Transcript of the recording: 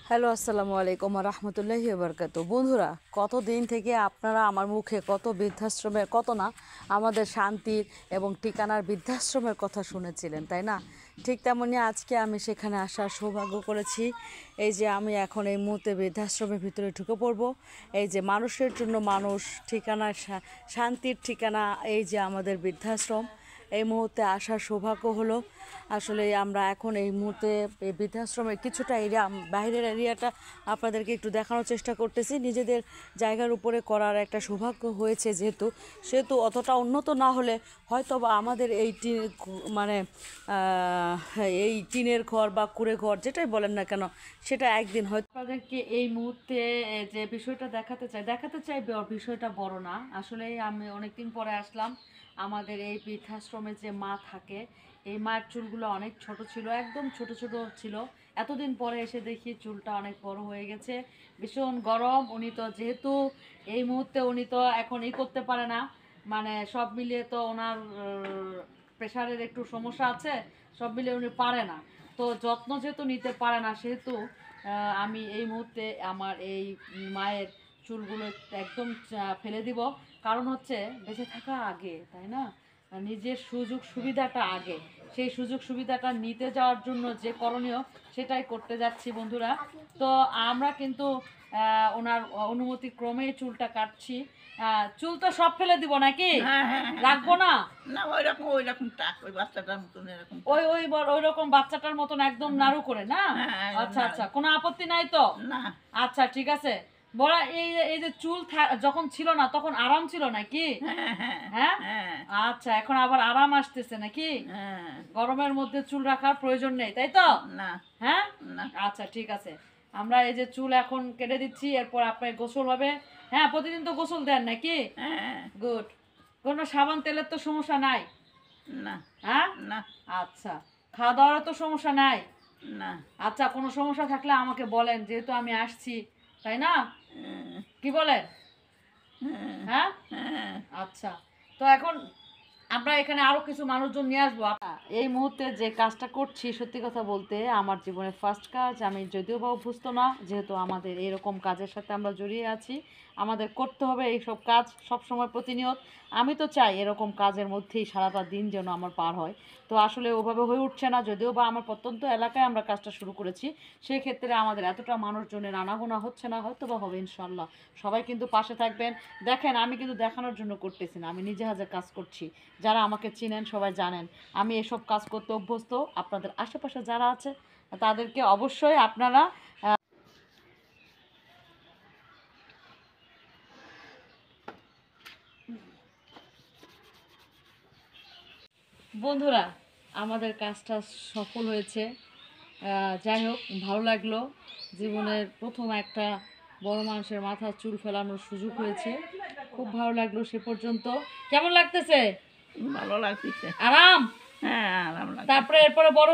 Hello, আসসালামু আলাইকুম রহমতুল্লাহি বারকাতু। বন্ধুরা, কতদিন থেকে আপনারা আমার মুখে কত বৃদ্ধাশ্রমের, কত না আমাদের শান্তির এবং ঠিকানার বৃদ্ধাশ্রমের কথা শুনেছিলেন, তাই না? ঠিক তেমনি আজকে আমি সেখানে আসার সৌভাগ্য করেছি। এই যে আমি এখন এই মুহূর্তে বৃদ্ধাশ্রমের ভিতরে ঢুকে পড়ব। এই যে মানুষের জন্য মানুষ, ঠিকানা, শান্তির ঠিকানা, এই যে আমাদের বৃদ্ধাশ্রম, এই মুহূর্তে আসার সৌভাগ্য হলো। আসলে আমরা এখন এই মুহূর্তে এই বৃদ্ধাশ্রমের কিছুটা এরিয়া, বাইরের এরিয়াটা আপনাদেরকে একটু দেখানোর চেষ্টা করতেছি। নিজেদের জায়গার উপরে করার একটা সৌভাগ্য হয়েছে, সেহেতু অতটা উন্নত না হলে হয়তো বা আমাদের এই মানে এই টিনের ঘর বা কুড়ে ঘর যেটাই বলেন না কেন, সেটা একদিন হয়তো আপনাদেরকে এই মুহূর্তে যে বিষয়টা দেখাতে চাই বিষয়টা বড় না। আসলে আমি অনেকদিন পরে আসলাম। আমাদের এই বৃদ্ধাশ্রমে যে মা থাকে, এই মায়ের চুলগুলো অনেক ছোট ছিল, একদম ছোট ছোট ছিল। এতদিন পরে এসে দেখি চুলটা অনেক বড় হয়ে গেছে, ভীষণ গরম। উনি তো যেহেতু এই মুহূর্তে উনি তো এখন করতে পারে না, মানে সব মিলিয়ে তো ওনার প্রেশারের একটু সমস্যা আছে, সব মিলিয়ে উনি পারে না। তো যত্ন যেহেতু নিতে পারে না, সেহেতু আমি এই মুহূর্তে আমার এই মায়ের চুলগুলো একদম ফেলে দিব। কারণ হচ্ছে বেঁচে থাকা আগে, তাই না? নিজের সুযোগ সুবিধাটা আগে, সেই সুযোগ সুবিধাটা নিতে যাওয়ার জন্য যে করণীয় সেটাই করতে যাচ্ছি বন্ধুরা। তো আমরা কিন্তু ওনার অনুমতি ক্রমেই চুলটা কাটছি। চুল তো সব ফেলে দিব নাকি? রাখবো না, ওই রকম বাচ্চাটার মতন একদম নাড়ু করে না? আচ্ছা আচ্ছা, কোনো আপত্তি নাই তো? আচ্ছা ঠিক আছে। বড় এই যে চুল যখন ছিল না তখন আরাম ছিল নাকি? হ্যাঁ, আচ্ছা, এখন আবার আরাম আসতেছে নাকি? গরমের মধ্যে চুল রাখার প্রয়োজন নেই, তাই তো? হ্যাঁ, আচ্ছা ঠিক আছে। আমরা এই যে চুল এখন কেটে দিচ্ছি, এরপর আপনার গোসল হবে। হ্যাঁ, প্রতিদিন তো গোসল দেন নাকি? গুড। কোনো সাবান তেলের তো সমস্যা নাই? হ্যাঁ, আচ্ছা। খাওয়া দাওয়ার তো সমস্যা নাই? আচ্ছা, কোনো সমস্যা থাকলে আমাকে বলেন, যেহেতু আমি আসছি, তাই না? কি বলেন? হ্যাঁ, আচ্ছা। তো এখন আমরা এখানে আরো কিছু মানুষজন নিয়ে আসবো। এই মুহূর্তে যে কাজটা করছি, সত্যি কথা বলতে আমার জীবনের ফার্স্ট কাজ। আমি যদিও বা অভ্যস্ত না, যেহেতু আমাদের এরকম কাজের সাথে আমরা জড়িয়ে আছি, আমাদের করতে হবে এইসব কাজ সব সময় প্রতিনিয়ত। আমি তো চাই এরকম কাজের মধ্যেই সারাটা দিন যেন আমার পার হয়। তো আসলে ওভাবে হয়ে উঠছে না, যদিও বা আমার প্রত্যন্ত এলাকায় আমরা কাজটা শুরু করেছি। সেই ক্ষেত্রে আমাদের এতটা মানুষজনের আনাগোনা হচ্ছে না, হয়তো বা হবে ইনশাল্লাহ। সবাই কিন্তু পাশে থাকবেন। দেখেন, আমি কিন্তু দেখানোর জন্য করতেছি না, আমি নিজে হাতে কাজ করছি। যারা আমাকে চিনেন সবাই জানেন আমি এসব কাজ করতে অভ্যস্ত। আপনাদের আশেপাশে যারা আছে তাদেরকে অবশ্যই আপনারা বন্ধুরা, আমাদের কাজটা সফল হয়েছে। যাই হোক, ভালো লাগলো। জীবনের প্রথম একটা বড় মানুষের মাথার চুল ফেলানোর সুযোগ হয়েছে, খুব ভালো লাগলো। সে পর্যন্ত কেমন লাগতেছে? ভালো লাগতেছে। আরাম? হ্যাঁ, আরাম লাগছে। তারপরে এরপরে বড়